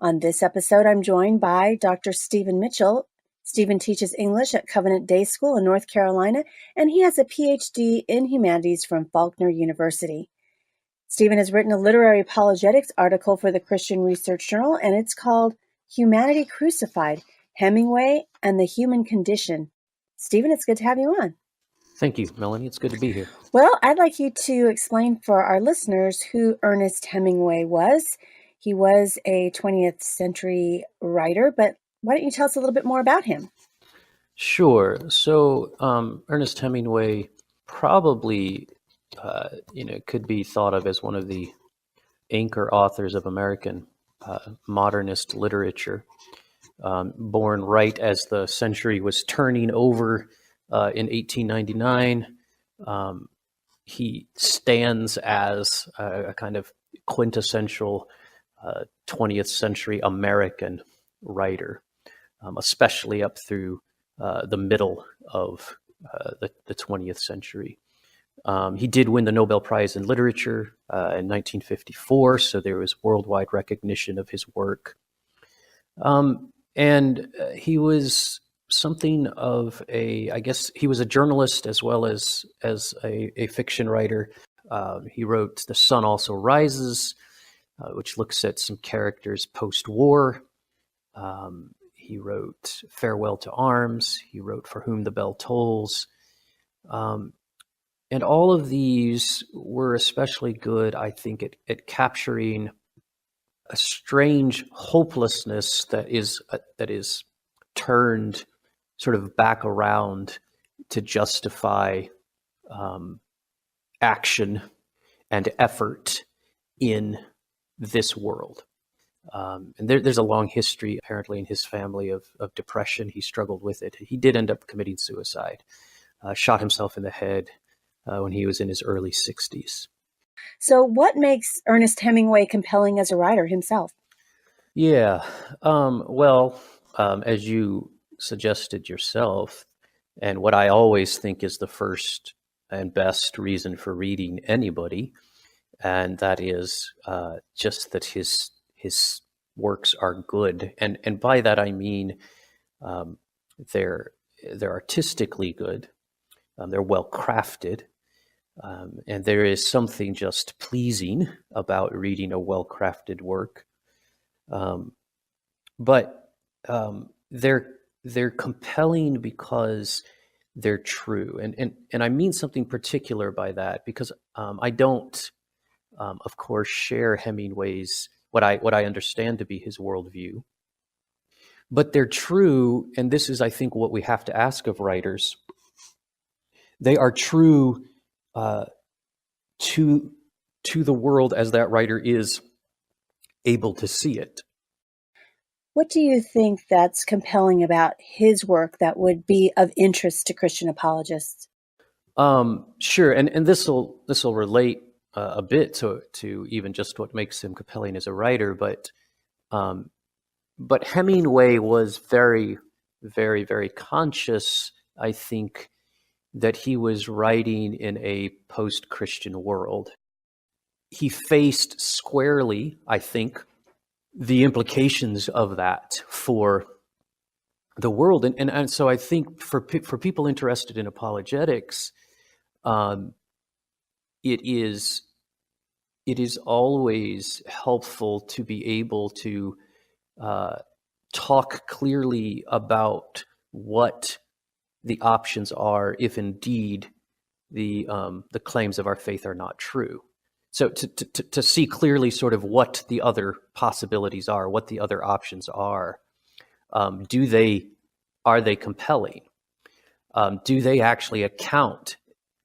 On this episode, I'm joined by Dr. Stephen Mitchell. Stephen teaches English at Covenant Day School in North Carolina, and he has a PhD in humanities from Faulkner University. Stephen has written a literary apologetics article for the Christian Research Journal, and it's called Humanity Crucified, Hemingway and the Human Condition. Stephen, it's good to have you on. Thank you, Melanie. It's good to be here. Well, I'd like you to explain for our listeners who Ernest Hemingway was. He was a 20th century writer, but why don't you tell us a little bit more about him? Sure. So Ernest Hemingway probably, could be thought of as one of the anchor authors of American modernist literature. Born right as the century was turning over in 1899, he stands as a kind of quintessential 20th century American writer, especially up through the middle of the 20th century. He did win the Nobel Prize in Literature in 1954, so there was worldwide recognition of his work. And he was something of he was a journalist as well as a fiction writer. He wrote The Sun Also Rises, which looks at some characters post-war. He wrote Farewell to Arms. He wrote For Whom the Bell Tolls. And all of these were especially good, I think, at capturing a strange hopelessness that is turned sort of back around to justify action and effort in this world. And there's a long history, apparently, in his family of depression. He struggled with it. He did end up committing suicide, shot himself in the head when he was in his early 60s. So what makes Ernest Hemingway compelling as a writer himself? Yeah. As you suggested yourself, and what I always think is the first and best reason for reading anybody, and that is just that his works are good. And by that I mean they're artistically good, they're well crafted, and there is something just pleasing about reading a well-crafted work. But they're compelling because they're true, and I mean something particular by that, because I don't, of course, share Hemingway's what I understand to be his worldview, but they're true, and this is, I think, what we have to ask of writers. They are true to the world as that writer is able to see it. What do you think that's compelling about his work that would be of interest to Christian apologists? Sure, and this will relate a bit to even just what makes him compelling as a writer, but Hemingway was very, very, very conscious, I think, that he was writing in a post-Christian world. He faced squarely, I think, the implications of that for the world. And so I think for people interested in apologetics, it is always helpful to be able to talk clearly about what the options are if indeed the claims of our faith are not true. So to see clearly sort of what the other possibilities are, what the other options are, are they compelling? Do they actually account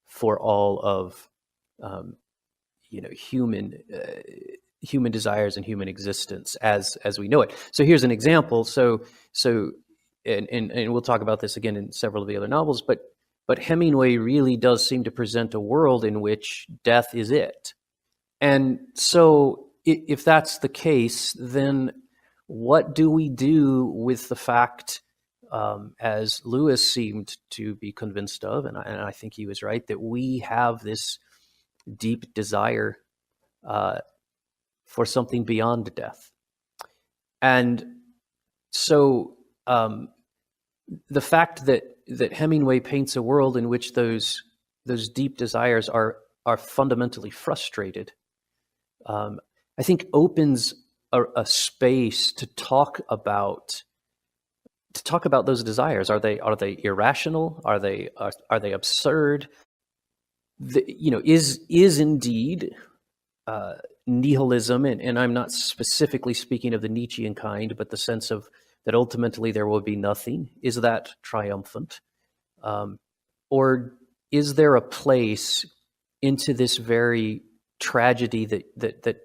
for all of human desires and human existence as we know it? So here's an example. And we'll talk about this again in several of the other novels, but Hemingway really does seem to present a world in which death is it. And so if that's the case, then what do we do with the fact, as Lewis seemed to be convinced of, and I think he was right, that we have this deep desire for something beyond death? And so the fact that Hemingway paints a world in which those deep desires are fundamentally frustrated, I think opens a space to talk about those desires. Are they irrational? Are they absurd? Is indeed nihilism, and I'm not specifically speaking of the Nietzschean kind, but the sense of that ultimately there will be nothing. Is that triumphant? Or is there a place into this very tragedy that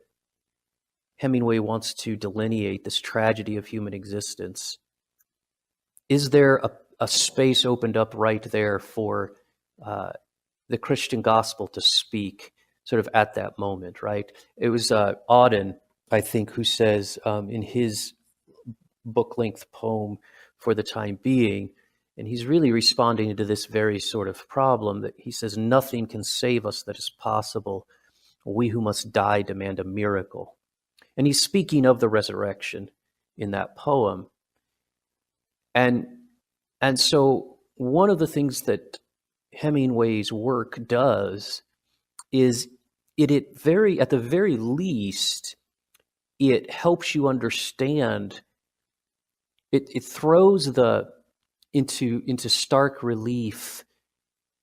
Hemingway wants to delineate, this tragedy of human existence? Is there a space opened up right there for the Christian gospel to speak sort of at that moment, right? It was Auden, I think, who says in his book-length poem, For the Time Being, and he's really responding to this very sort of problem that he says, nothing can save us that is possible. We who must die demand a miracle. And he's speaking of the resurrection in that poem. And so one of the things that Hemingway's work does is at the very least, it helps you understand. It throws into stark relief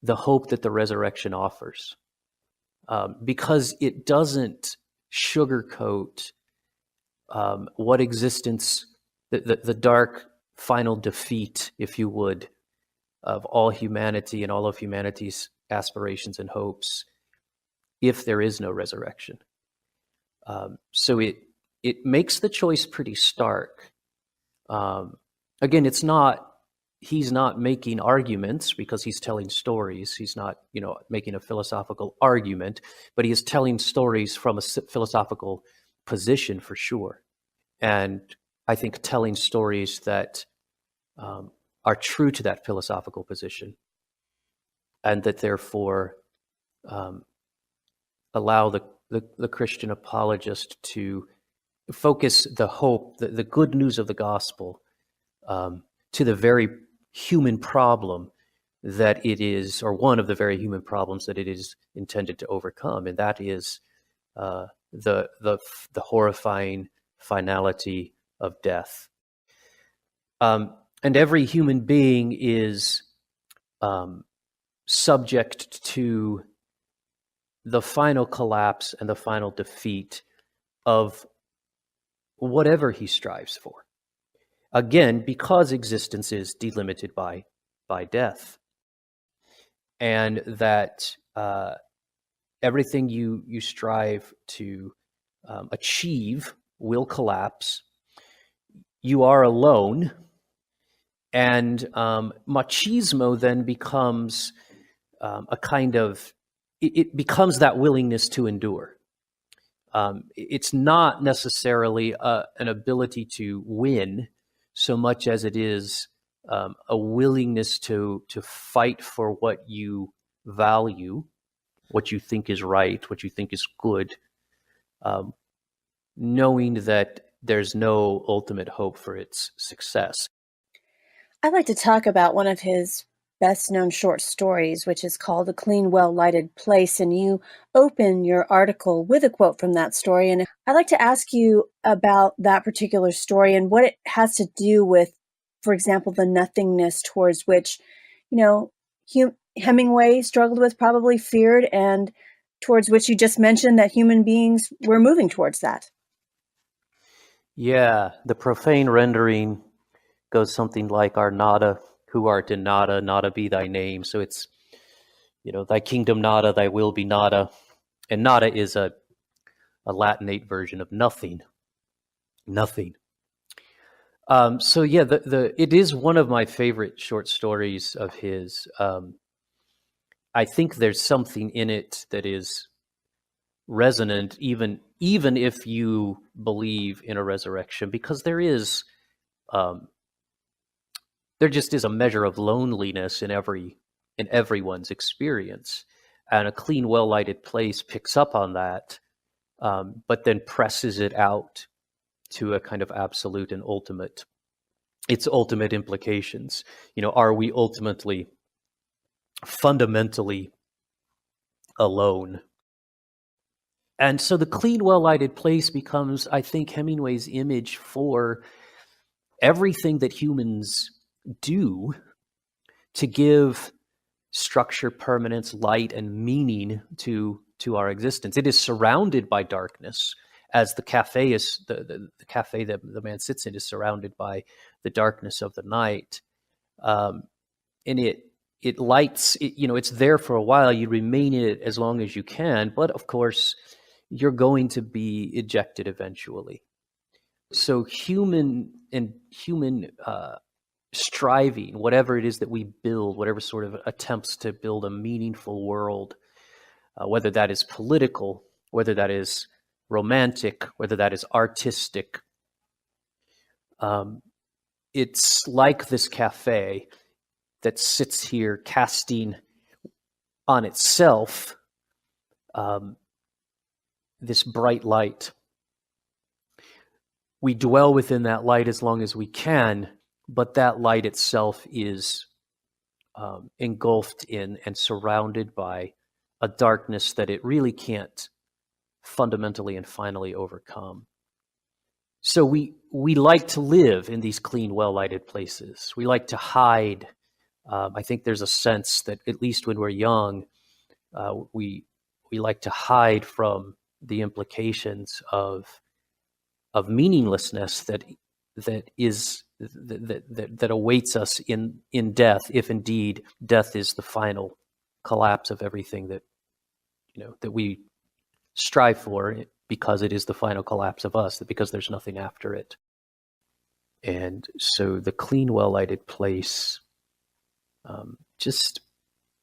the hope that the resurrection offers, because it doesn't sugarcoat what existence, the dark final defeat, if you would, of all humanity and all of humanity's aspirations and hopes, if there is no resurrection. So it makes the choice pretty stark. Again, he's not making arguments because he's telling stories. He's not, making a philosophical argument, but he is telling stories from a philosophical position for sure. And I think telling stories that are true to that philosophical position, and that therefore allow the Christian apologist to focus the hope, the good news of the gospel, to the very human problem that it is, or one of the very human problems that it is intended to overcome, and that is the horrifying finality of death. And every human being is subject to the final collapse and the final defeat of whatever he strives for. Again, because existence is delimited by death, and that everything you strive to achieve will collapse. You are alone, and machismo then becomes a kind of, it becomes that willingness to endure. It's not necessarily an ability to win so much as it is a willingness to fight for what you value, what you think is right, what you think is good, knowing that there's no ultimate hope for its success. I'd like to talk about one of his best-known short stories, which is called A Clean, Well-Lighted Place, and you open your article with a quote from that story. And I'd like to ask you about that particular story and what it has to do with, for example, the nothingness towards which, Hemingway struggled with, probably feared, and towards which you just mentioned that human beings were moving towards that. Yeah, the profane rendering goes something like, "Our nada, who art in nada, nada be thy name." So it's, thy kingdom nada, thy will be nada. And nada is a Latinate version of nothing. Nothing. So yeah, it is one of my favorite short stories of his. I think there's something in it that is resonant, even if you believe in a resurrection, because there just is a measure of loneliness in everyone's experience, and A Clean, Well-Lighted Place picks up on that, but then presses it out to a kind of absolute and its ultimate implications. Are we ultimately, fundamentally alone? And so the clean, well-lighted place becomes, I think, Hemingway's image for everything that humans do to give structure, permanence, light, and meaning to our existence. It is surrounded by darkness, as the cafe is the cafe that the man sits in is surrounded by the darkness of the night, and it lights. It's there for a while. You remain in it as long as you can, but of course, you're going to be ejected eventually. So human striving, whatever it is that we build, whatever sort of attempts to build a meaningful world, whether that is political, whether that is romantic, whether that is artistic, it's like this cafe that sits here casting on itself this bright light. We dwell within that light as long as we can, but that light itself is engulfed in and surrounded by a darkness that it really can't fundamentally and finally overcome. So we like to live in these clean, well-lighted places. We like to hide. I think there's a sense that, at least when we're young, we like to hide from the implications of meaninglessness that awaits us in death, if indeed death is the final collapse of everything that we strive for, because it is the final collapse of us, because there's nothing after it. And so the clean, well-lighted place, just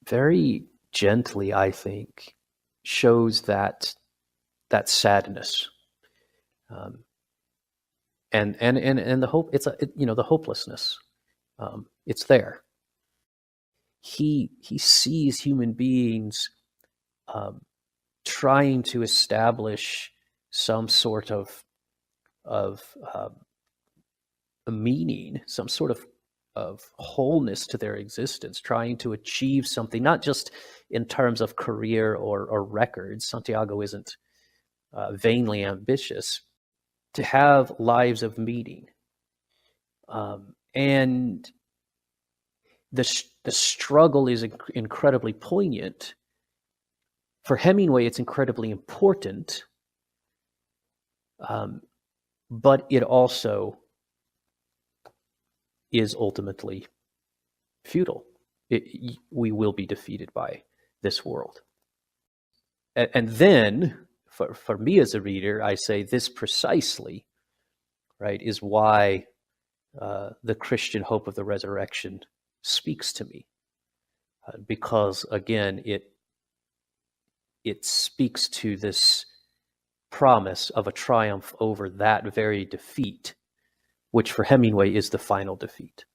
very gently, I think, shows that sadness, and the hope. The hopelessness. It's there. He sees human beings trying to establish some sort of a meaning, some sort of wholeness to their existence, trying to achieve something, not just in terms of career or records. Santiago isn't vainly ambitious, to have lives of meaning. And the struggle is incredibly poignant. For Hemingway, it's incredibly important, but it also is ultimately futile. We will be defeated by this world. And then, for me as a reader, I say this precisely, right, is why the Christian hope of the resurrection speaks to me. Because, again, it speaks to this promise of a triumph over that very defeat, which for Hemingway is the final defeat.